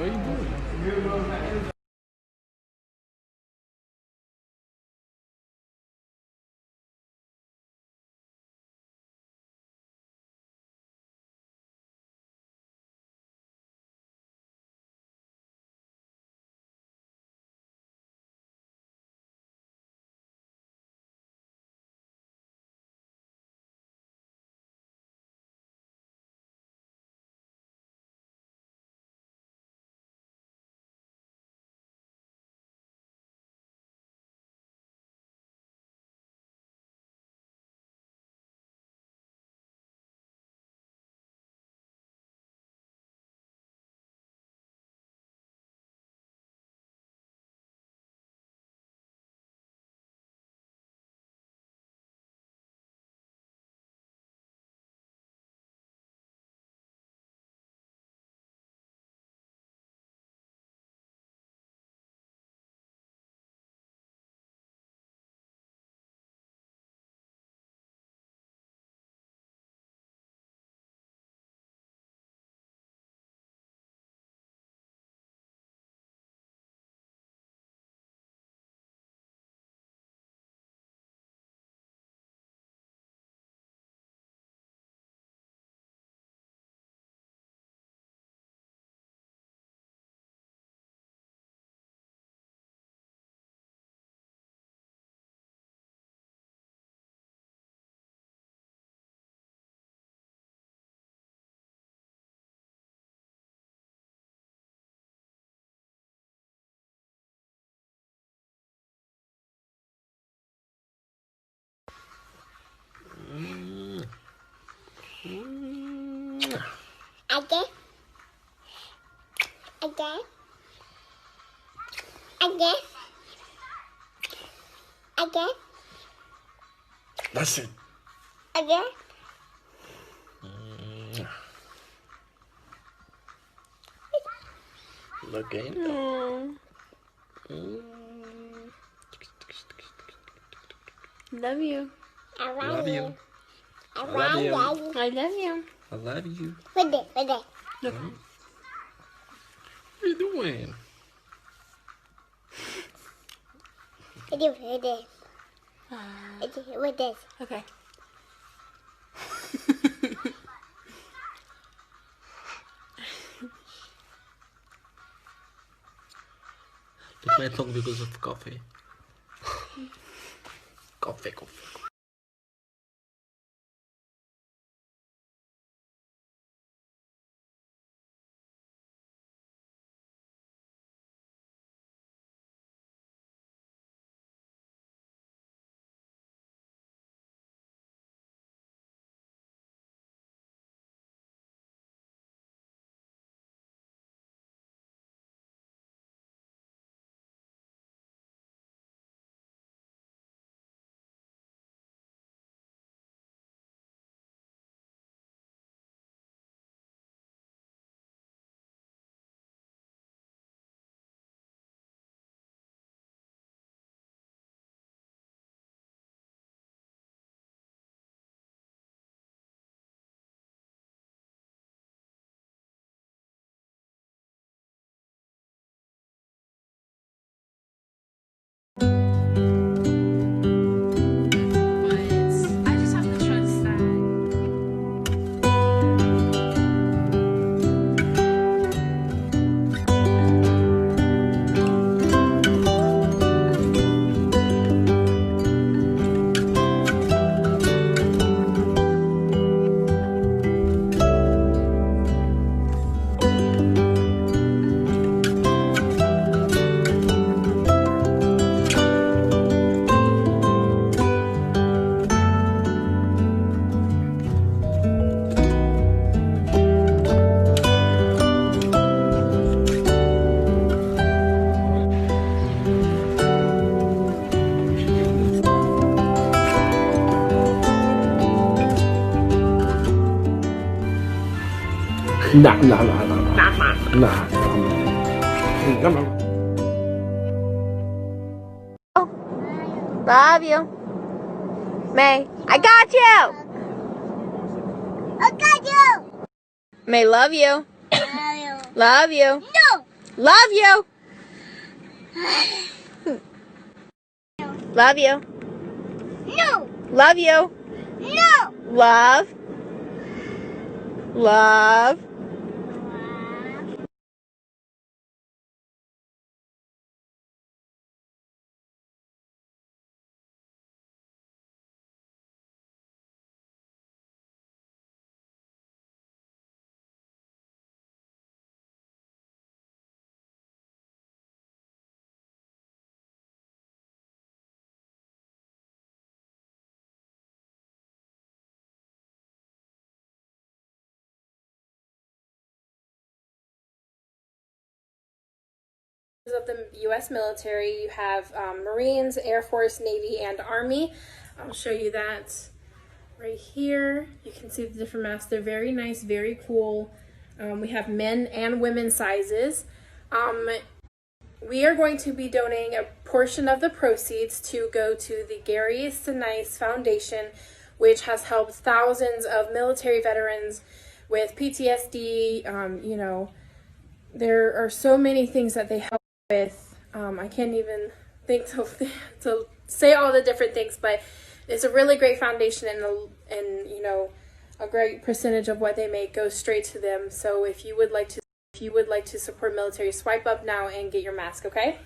What are you doing? Again. Again. Again. Again. That's it. Again. Look at it. Love you. I Love you. I love you. I love you. I love you. With it. Look. What are you doing? With it. With this. Okay. Look, my tongue because of coffee. Coffee. I just have to trust that. Nah. Come on. Love you. May, I got you. I got you. May, love you. Love you. No. Love you. Love you. No. Love you. No. Love. Love. Of the U.S. military, you have Marines, Air Force, Navy, and Army. I'll show you that right here. You can see the different masks. They're very nice, very cool. We have men and women sizes. We are going to be donating a portion of the proceeds to go to the Gary Sinise Foundation, which has helped thousands of military veterans with PTSD. You know, there are so many things that they help with. I can't even think to say all the different things, but it's a really great foundation, and you know, a great percentage of what they make goes straight to them. So if you would like to support military, swipe up now and get your mask, okay?